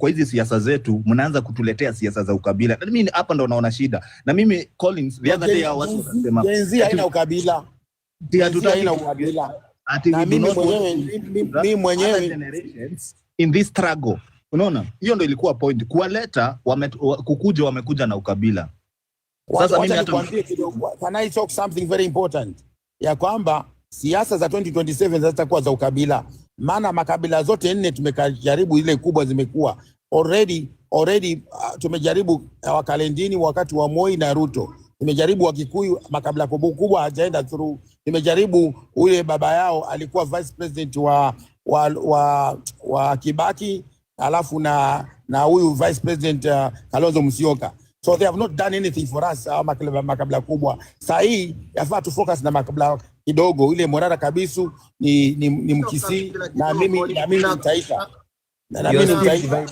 kwa hizi siasa zetu mnaanza kutuletea siasa za ukabila. Na mimi hapa ndo naona shida. Na mimi Collins the other day watu wanasema Gen Z haina ukabila. Haina ukabila. Na mimi mwenyewe in this struggle. Unaona? Hiyo ndo ilikuwa point. Kuwaleta kukuja wamekuja na ukabila. Sasa mimi nikwambie kidogo. Can I talk something very important? Ya kwamba siasa za 2027 zitakuwa za ukabila. Maana makabila zote nne tumejaribu, ile kubwa zimekuwa already tumejaribu Wakalendini wakati wa Moi na Ruto. Tumejaribu Wakikuyu, makabila kubwa hajaenda through. Tumejaribu ule baba yao alikuwa vice president wa Kibaki, alafu na huyu vice president Kalonzo Musyoka. So they have not done anything for us, makabila kubwa. Sasa hii yafaa tu focus na makabila kidogo. Ile Morara Kabisu ni Mkisii, na mimi nitaita. Na mimi nitaita.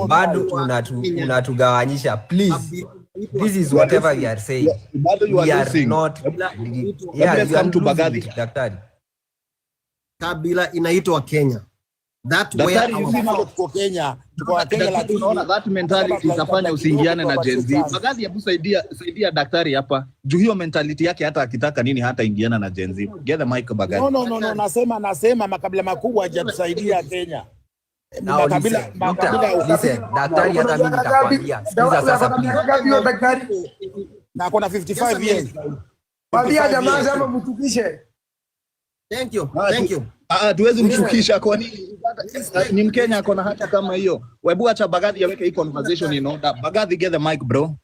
Bado unatugawanyisha, please. This is whatever we are saying. We are not. Yeah, you are to Bagadhi. Daktari. Kabila inaitwa Kenya. That way tuko Kenya. Tuko Kenya, lakini unaona that mentality itafanya usiingiane na Gen Z. Bagadhi, hebu saidia daktari hapa. Juu hiyo mentality yake hata akitaka nini hata ingiana na Gen Z. Get the mic Bagadhi. No, nasema makabila makubwa hajatusaidia Kenya. Makabila daktari, hata mimi nitakwambia. Sikiza sasa daktari. Na kuna 55 years. Wabia jamaa hapa mtukishe. Thank you. Tuwezi mshukisha kwa nini? Ni Mkenya akona hata kama hiyo. Webu acha Bagadhi yaweke hii conversation in order. Bagadhi, get the mic bro.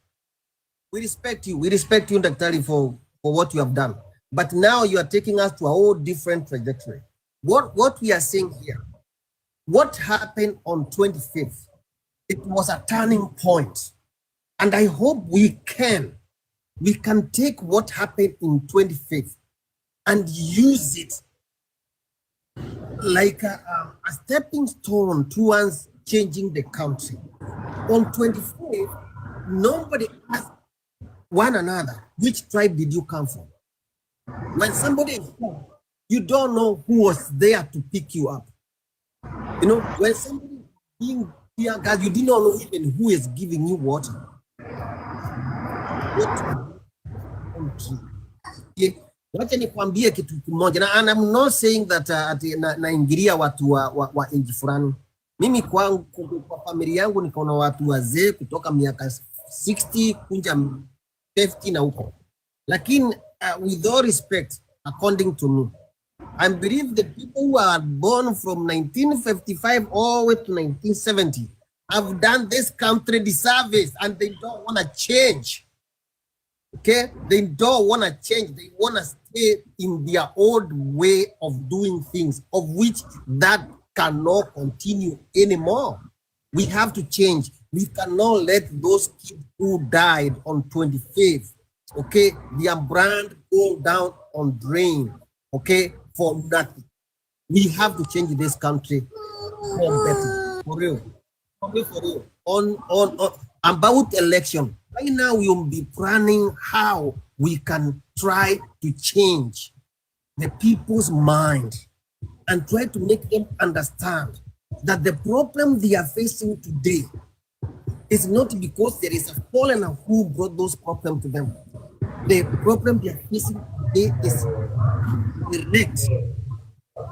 We respect you daktari for what you have done. But now you are taking us to a whole different trajectory. What we are saying here, what happened on 25th, it was a turning point. And I hope we can take what happened in 25th and use it like a stepping stone towards changing the country. On 25th, nobody asked one another, which tribe did you come from? When somebody is home, you don't know who was there to pick you up. You know, when somebody is being here, guys, you did not know even who is giving you water. Wacha nikwambie kitu kimoja, and I'm not saying that naingilia watu wa nchi fulani. Mimi kwa familia yangu niko na watu wazee kutoka miaka 60 kunja 50 na huko. Lakini with all respect, according to me, I believe the people who are born from 1955 all the way to 1970 have done this country disservice, and they don't want to change. Okay, they don't want to change. They want to stay in their old way of doing things, of which that cannot continue anymore. We have to change. We cannot let those kids who died on 25th, okay, their brand go down on drain, okay, for nothing. We have to change this country for better, for real. On about election. Right now, we will be planning how we can try to change the people's mind and try to make them understand that the problem they are facing today is not because there is a foreigner who brought those problems to them. The problem they are facing today is direct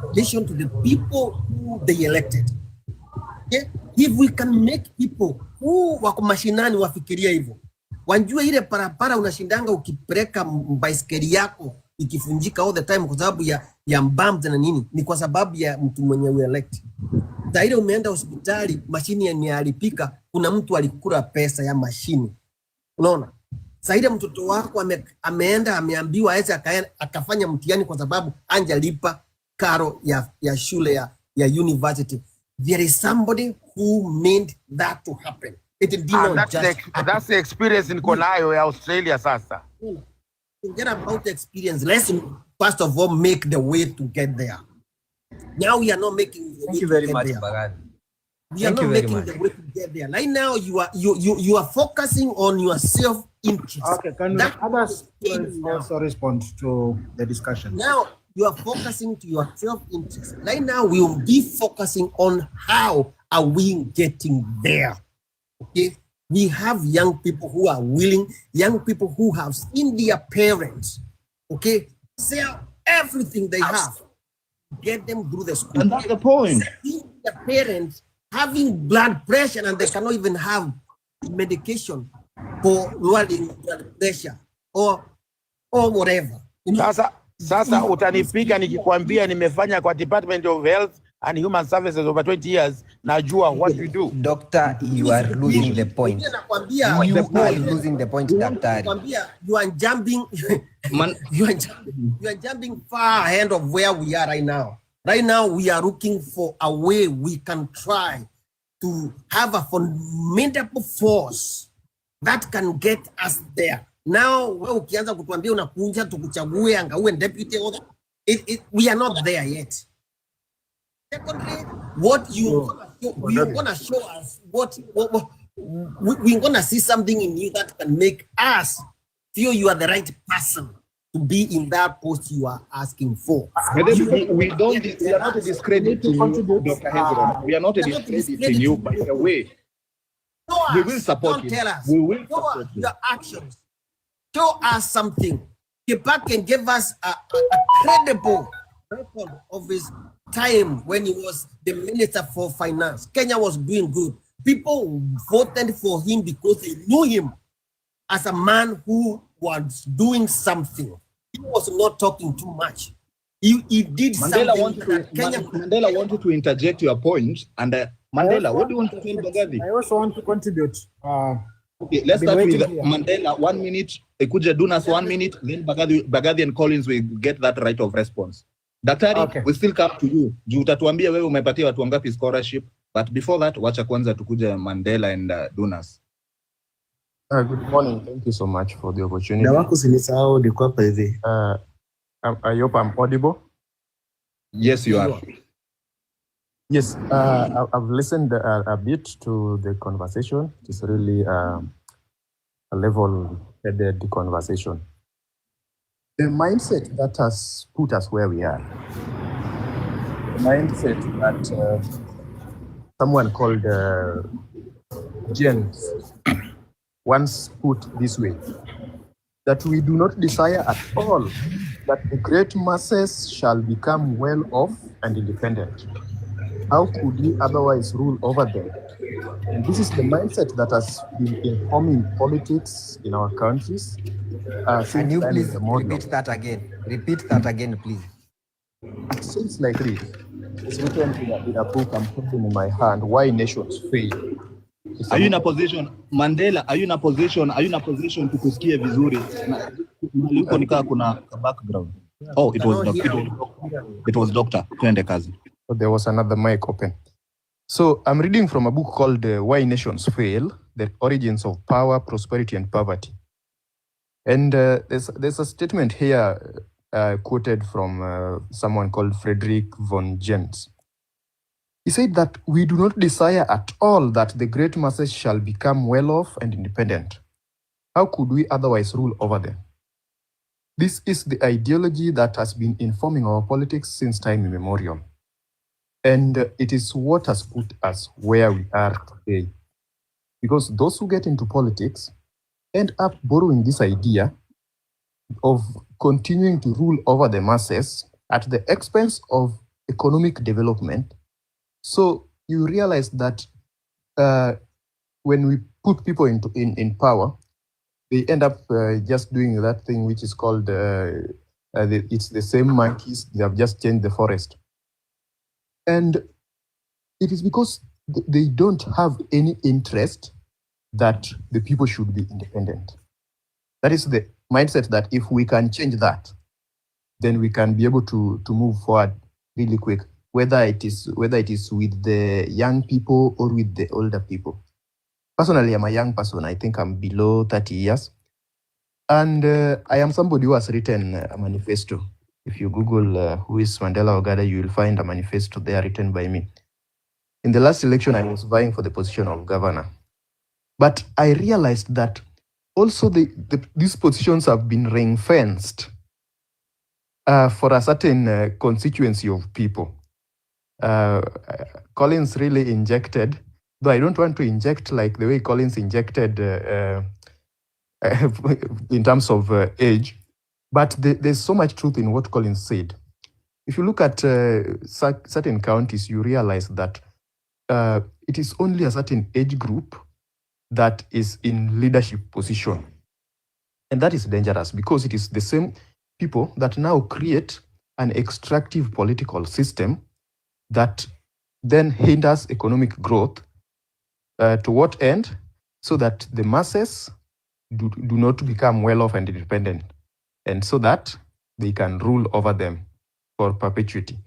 relation to the people who they elected. Okay? If we can make people who wako mashinani wafikiria hivyo, wanjue ile parapara unashindanga ukipeleka baiskeli yako ikifunjika all the time kwa sababu ya mbams na nini, ni kwa sababu ya mtu mwenye uelect. Zaidi umeenda hospitali, mashini imeharibika, kuna mtu alikula pesa ya mashini. Unaona? Zaidi mtoto wako ameenda ameambiwa aweze akafanya mtihani kwa sababu anjalipa karo ya shule ya university. There is somebody who made that to happen. It did not just that's the experience in Konayo ya Australia sasa. Forget about the experience. Let's first of all make the way to get there. Now we are not making the way. Thank you very much, Bagad. We are not making the way to get there. Right now you are focusing on your self-interest. Okay, can others also respond to the discussion? Now you are focusing to your self-interest. Right now we will be focusing on how are we getting there? Okay, we have young people who are willing, young people who have seen their parents, okay, sell everything they have, get them through the school. And that's the point. Seeing their parents having blood pressure and they cannot even have medication for lowering blood pressure or whatever. You know? Sasa utanipiga nikikwambia nimefanya kwa Department of Health and Human Services over 20 years, najua what we do. Doctor, you are losing the point. You are losing the point, Doctor. You are jumping you are jumping far ahead of where we are right now. Right now we are looking for a way we can try to have a formidable force that can get us there. Now, ukianza kutuambia unakuja tukuchague angaue deputy, we are not there yet. Secondly, what you're gonna show us, we're gonna see something in you that can make us feel you are the right person to be in that post you are asking for. We are not discrediting you, Dr. Hezron. We are not discrediting you, by the way. We will support you. We will support you. Your actions. Show us something. Kibaki can give us a credible record of his time when he was the Minister for Finance. Kenya was doing good. People voted for him because they knew him as a man who was doing something. He was not talking too much. He did Mandela wanted to interject your point. And Mandela, what do you want to tell Bagathi? I also want to contribute. Okay, let's start with Mandela, 1 minute. Ekuja Dunas, 1 minute. Then Bagathi and Collins will get that right of response. Daktari, okay. We still come to you. Juu utatuambia wewe umepatia watu wangapi scholarship. But before that, wacha kwanza tukuja Mandela and Dunas. Good morning. Thank you so much for the opportunity. I hope I'm audible. Yes, you are. Yes, I've listened a bit to the conversation. It's really a level-headed conversation. The mindset that has put us where we are, the mindset that someone called James once put this way, that we do not desire at all that the great masses shall become well off and independent. How could we otherwise rule over them? And this is the mindset that has been informing politics in our countries. Can you please repeat that again? Repeat that again, please. It seems like this. It's written in a book I'm holding in my hand, Why Nations Fail. Are you in a position, Mandela, are you in a position to kusikia vizuri? Yuko nikaa kuna background. Oh, it was doctor. Twende kazi. So there was another mic open. So I'm reading from a book called Why Nations Fail, The Origins of Power, Prosperity and Poverty. And there's a statement here quoted from someone called Frederick von Jens. He said that we do not desire at all that the great masses shall become well off and independent. How could we otherwise rule over them? This is the ideology that has been informing our politics since time immemorial. And it is what has put us where we are today. Because those who get into politics end up borrowing this idea of continuing to rule over the masses at the expense of economic development. So you realize that when we put people in power, they end up just doing that thing which is called, it's the same monkeys, they have just changed the forest. And it is because they don't have any interest that the people should be independent. That is the mindset that if we can change that, then we can be able to move forward really quick, whether it is with the young people or with the older people. Personally, I'm a young person. I think I'm below 30 years. And I am somebody who has written a manifesto. If you Google who is Mandela Ogada, you will find a manifesto there written by me. In the last election, I was vying for the position of governor. But I realized that also these positions have been ring-fenced for a certain constituency of people. Collins really injected, though I don't want to inject like the way Collins injected in terms of age, but there's so much truth in what Collins said. If you look at certain counties, you realize that it is only a certain age group that is in leadership position. And that is dangerous because it is the same people that now create an extractive political system that then hinders economic growth. To what end? So that the masses do not become well-off and independent, and so that they can rule over them for perpetuity.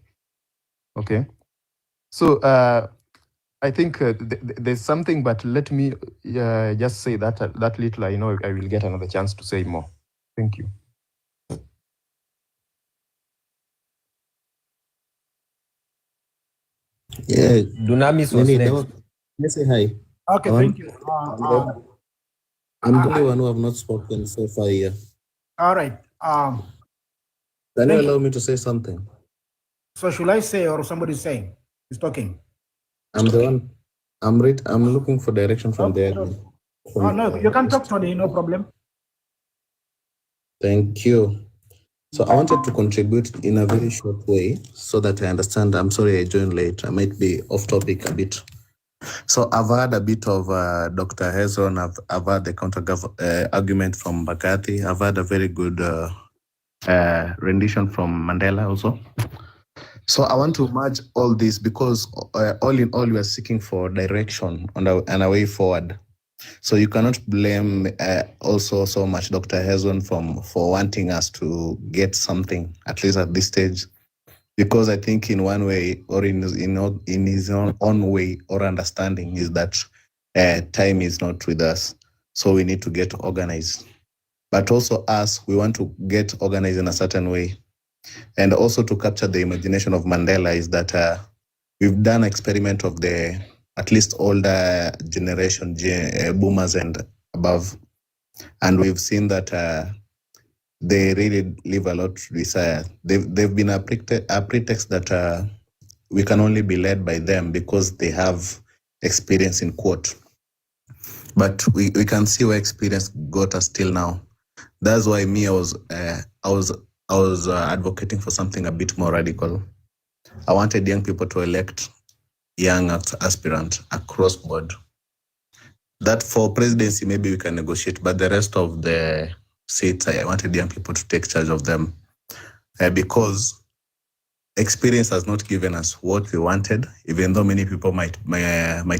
Okay? So I think there's something, but let me just say that little. I know I will get another chance to say more. Thank you. Yeah, Dunamis was next. Let's say hi. Okay, thank you. I'm the only one who have not spoken so far here. All right. Can you allow me to say something? So should I say, or somebody saying? He's talking. I'm the one. I'm looking for direction from there. No, you can talk, Tony. No problem. Thank you. So I wanted to contribute in a very short way so that I understand. I'm sorry I joined late. I might be off topic a bit. So I've heard a bit of Dr. Hezron. I've heard the counter argument from Bagati. I've had a very good rendition from Mandela also. So I want to merge all this because all in all, we are seeking for direction and a way forward. So you cannot blame also so much Dr. Hezron for wanting us to get something, at least at this stage, because I think in one way or in his own way or understanding is that time is not with us. So we need to get organized. But also us, we want to get organized in a certain way. And also to capture the imagination of Mandela is that we've done experiment of the at least older generation, boomers and above. And we've seen that they really leave a lot to desire. They've been a pretext that we can only be led by them because they have experience in quote. But we can see where experience got us till now. That's why me, I was advocating for something a bit more radical. I wanted young people to elect young aspirant across board. That for presidency, maybe we can negotiate, but the rest of the seats, I wanted young people to take charge of them because experience has not given us what we wanted, even though many people might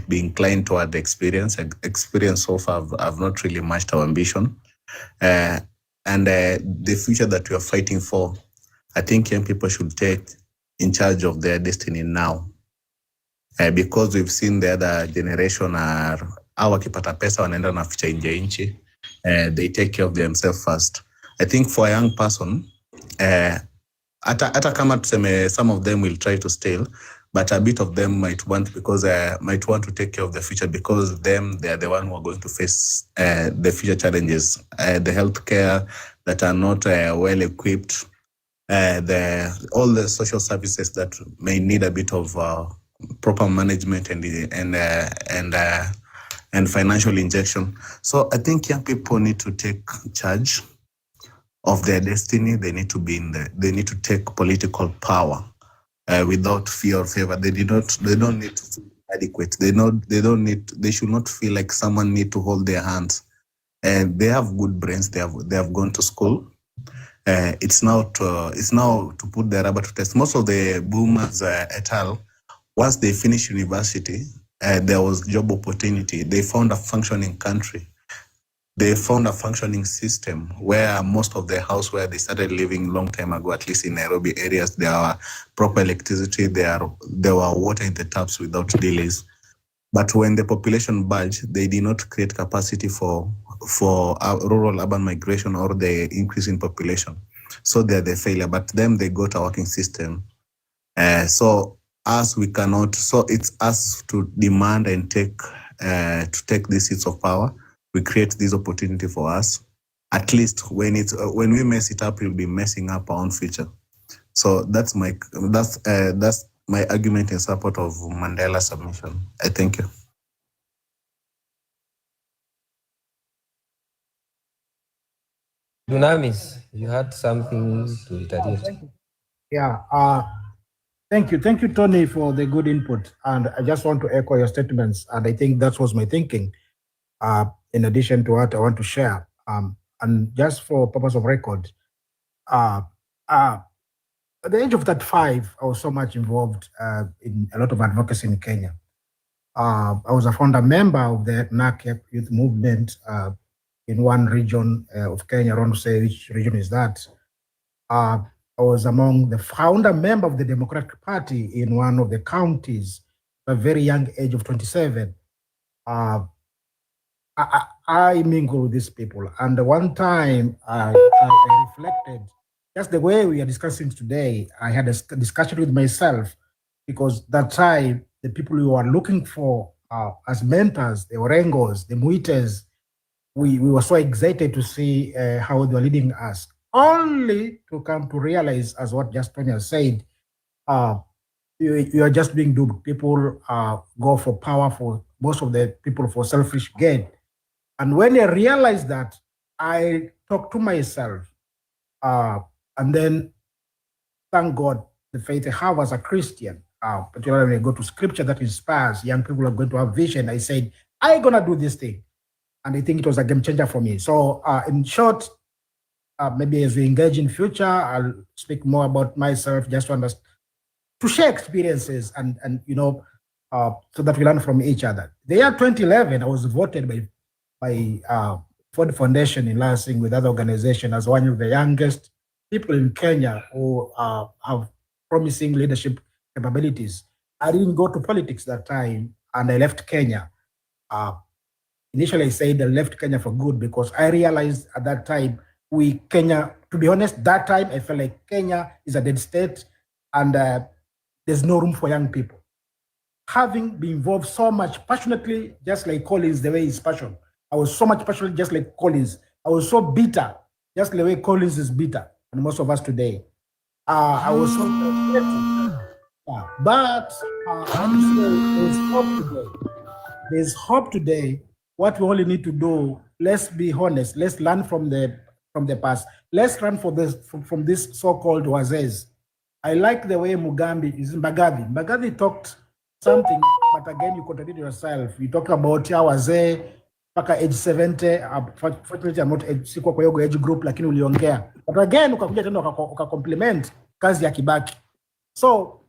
be inclined toward the experience. Experience so far have not really matched our ambition. And the future that we are fighting for, I think young people should take in charge of their destiny now. Because we've seen the other generation are wakipata pesa wanaenda na ficha nje inchi. They take care of themselves first. I think for a young person, ata kama tuseme some of them will try to steal, but a bit of them might want to take care of the future because they are the one who are going to face the future challenges, the healthcare that are not well equipped, all the social services that may need a bit of proper management and financial injection. So I think young people need to take charge of their destiny. They need to they need to take political power without fear or favor. They don't need to feel adequate. They should not feel like someone need to hold their hands. And they have good brains. They have gone to school. It's now to put the rubber to test. Most of the boomers et al., once they finish university, there was job opportunity. They found a functioning country. They found a functioning system where most of the house where they started living long time ago, at least in Nairobi areas, there were proper electricity, there were water in the taps without delays. But when the population budged, they did not create capacity for rural urban migration or the increase in population. So they're the failure, but them, they got a working system. So it's us to demand and take these seats of power. We create this opportunity for us. At least when we mess it up, we'll be messing up our own future. So that's my argument in support of Mandela submission. I thank you. Dunamis, you had something to retaliate. Yeah, thank you. Thank you, Tony, for the good input. And I just want to echo your statements. And I think that was my thinking, in addition to what I want to share. And just for purpose of record, at the age of 35, I was so much involved in a lot of advocacy in Kenya. I was a founder member of the NACEP youth movement in one region of Kenya. I don't say which region is that. I was among the founder member of the Democratic Party in one of the counties at a very young age of 27. I mingle with these people. And one time I reflected, just the way we are discussing today, I had a discussion with myself, because that time, the people we were looking for as mentors, the Orengos, the Muites, we were so excited to see how they were leading us, only to come to realize, as what just Tony has said, you are just being duped. People go for power, for most of the people for selfish gain. And when I realized that, I talked to myself, and then thank God the faith I have as a Christian, particularly when I go to scripture that inspires young people are going to have vision. I said, I'm gonna do this thing. And I think it was a game changer for me. So in short, maybe as we engage in future, I'll speak more about myself, just to understand, to share experiences and you know, so that we learn from each other. The year 2011, I was voted by Ford Foundation in Lansing with other organizations as one of the youngest people in Kenya who have promising leadership capabilities. I didn't go to politics that time, and I left Kenya. Initially, I said I left Kenya for good, because I realized at that time, Kenya, to be honest, that time I felt like Kenya is a dead state, and there's no room for young people. Having been involved so much passionately, just like Collins, the way he's passionate, I was so much passionate, just like Collins. I was so bitter, just the way Collins is bitter, and most of us today. I was so frustrated. But there's hope today. There's hope today. What we only need to do, let's be honest, let's learn from the past. Let's learn from this so-called wazes. I like the way Mbagathi talked something, but again, you contradicted yourself. You talk about wazee mpaka age 70. Fortunately, I'm not siko kwa hiyo age group, lakini uliongea. But again, ukakuja tena ukakompliment kazi ya Kibaki. So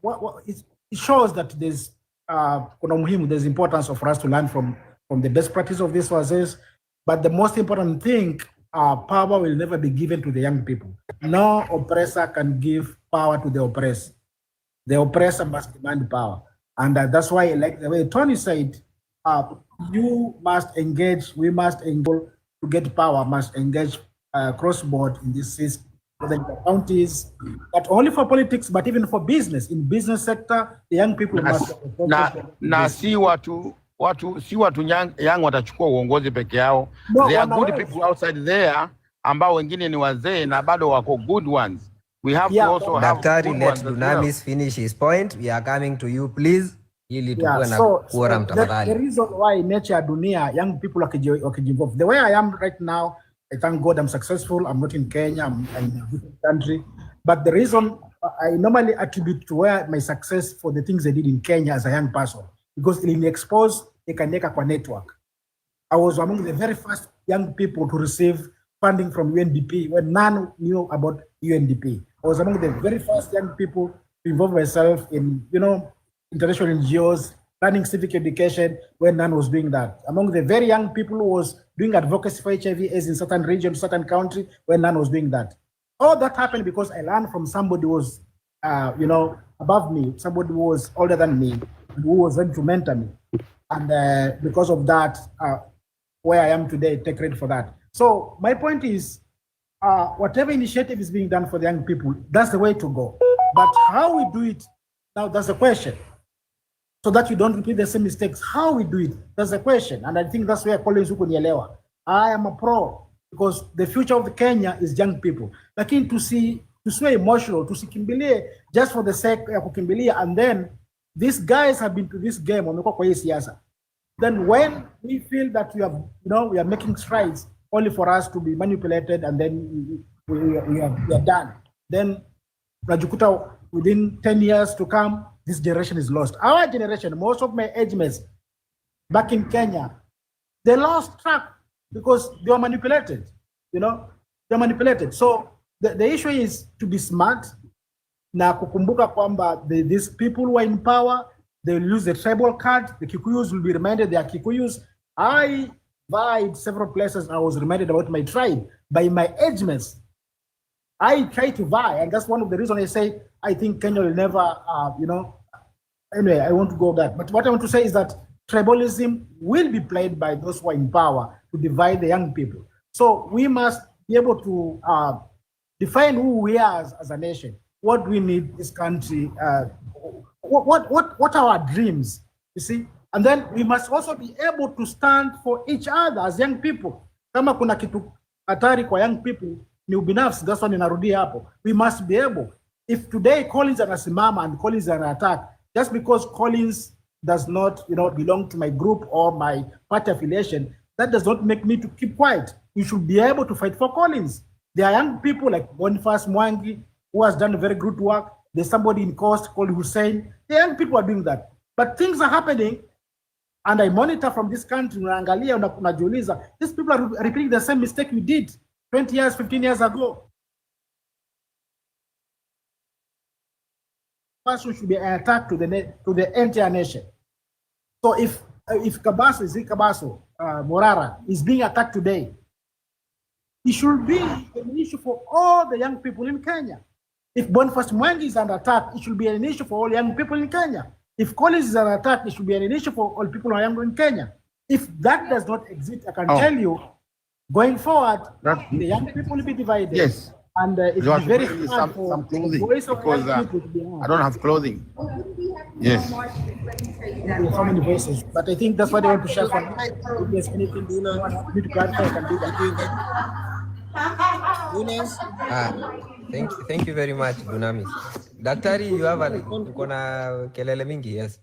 it shows that there's there's importance for us to learn from the best practice of these wazes. But the most important thing, power will never be given to the young people. No oppressor can give power to the oppressed. The oppressor must demand power. And that's why, like the way Tony said, you must engage, we must engage to get power, must engage cross-board in this system, whether in the counties, not only for politics, but even for business. In business sector, the young people must... si watu young watachukua uongozi peke yao. No, there are good people outside there ambao wengine ni wazee na bado wako good ones. We have to also have Daktari, let Dunamis finish his point. We are coming to you, please. The reason why nature ya dunia, young people wakijiinvolve. The way I am right now, I thank God I'm successful. I'm not in Kenya, I'm in a different country. But the reason I normally attribute to where my success for the things I did in Kenya as a young person, because it exposed Ikaneka kwa network. I was among the very first young people to receive funding from UNDP when none knew about UNDP. I was among the very first young people to involve myself in, international NGOs, running civic education when none was doing that. Among the very young people who was doing advocacy for HIV/AIDS in certain regions, certain country, when none was doing that. All that happened because I learned from somebody who was, above me, somebody who was older than me, who was ready to mentor me. And because of that, where I am today, take credit for that. So my point is, whatever initiative is being done for the young people, that's the way to go. But how we do it, now that's the question. So that you don't repeat the same mistakes. How we do it, that's the question. And I think that's where Collins ukunielewa. I am a pro, because the future of Kenya is young people. Lakini to see tusiwe emotional, tusikimbilie just for the sake ya kukimbilia, and then these guys have been to this game, wamekuwa kwa hii siasa. Then when we feel that we are making strides only for us to be manipulated, and then we are done, then unajikuta within 10 years to come, this generation is lost. Our generation, most of my age mates back in Kenya, they lost track because they were manipulated. They're manipulated. So the issue is to be smart na kukumbuka kwamba these people who are in power, they will use the tribal card. The Kikuyus will be reminded they are Kikuyus. I vied several places. I was reminded about my tribe by my age mates. I try to vie, and that's one of the reasons I say I think Kenya will never, Anyway, I won't go that. But what I want to say is that tribalism will be played by those who are in power to divide the young people. So we must be able to define who we are as a nation. What we need this country. What are our dreams? You see, and then we must also be able to stand for each other as young people. Kama kuna kitu hatari kwa young people ni ubinafsi. That's why ninarudia hapo. We must be able. If today Collins anasimama and Collins an attack, just because Collins does not, belong to my group or my party affiliation, that does not make me to keep quiet. We should be able to fight for Collins. There are young people like Boniface Mwangi who has done very good work. There's somebody in Coast called Hussein. The young people are doing that. But things are happening, and I monitor from this country, unajiuliza, these people are repeating the same mistake we did 20 years, 15 years ago. Person should be an attack to the entire nation. So if Kabaso, Morara is being attacked today, it should be an issue for all the young people in Kenya. If Boniface Mwangi is under attack, it should be an issue for all young people in Kenya. If Collins is under attack, it should be an issue for all people who are young in Kenya. If that does not exist, I can tell you, going forward, the young people will be divided. Yes. And it's very hard for some clothing voice of because young people to be heard. I don't have clothing. Yes. So many voices, but I think that's what I want to share from me. If there's anything you want me to clarify, I can do that. Thank you very much, Dunamis. Daktari, you have uko na kelele mingi, yes.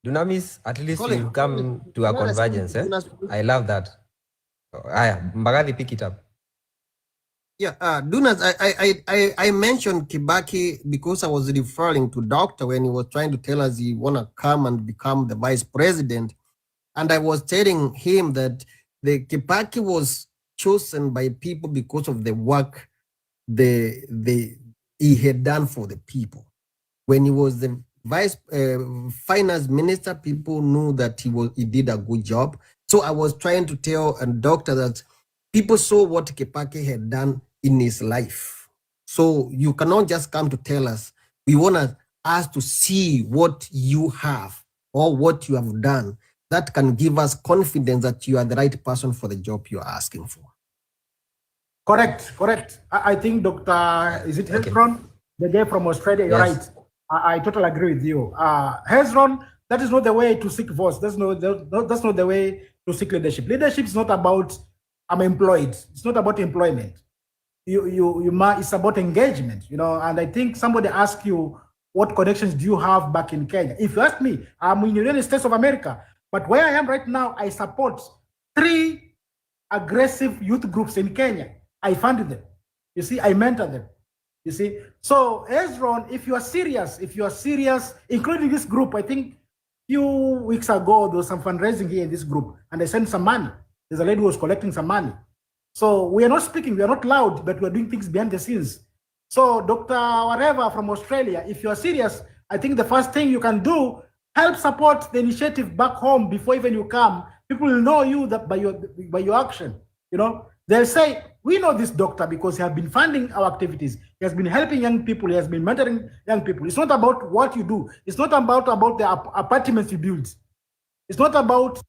Dunamis, at least you come to a convergence. I love that. Mbagathi, pick it up. Yeah, Dunas, I mentioned Kibaki because I was referring to Doctor when he was trying to tell us he wanna come and become the vice president, and I was telling him that the Kibaki was chosen by people because of the work he had done for the people. When he was the vice finance minister, people knew that he did a good job. So I was trying to tell a doctor that people saw what Kibaki had done in his life. So you cannot just come to tell us, we want us to see what you have or what you have done. That can give us confidence that you are the right person for the job you are asking for. Correct. I think Dr. Is it Hezron? The guy from Australia, you're right. I totally agree with you. Hezron, that is not the way to seek votes. That's not the way to seek leadership. Leadership is not about I'm employed. It's not about employment. It's about engagement, and I think somebody asked you, what connections do you have back in Kenya? If you ask me, I'm in the United States of America, but where I am right now, I support 3 aggressive youth groups in Kenya. I funded them. You see, I mentor them. You see, so Hezron, if you are serious, including this group, I think a few weeks ago, there was some fundraising here in this group, and I sent some money. There's a lady who was collecting some money. So we are not speaking, we are not loud, but we are doing things behind the scenes. So Dr. Whatever from Australia, if you are serious, I think the first thing you can do, help support the initiative back home before even you come. People will know you that by your action. They'll say, we know this doctor because he has been funding our activities. He has been helping young people. He has been mentoring young people. It's not about what you do. It's not about the apartments you build. It's not about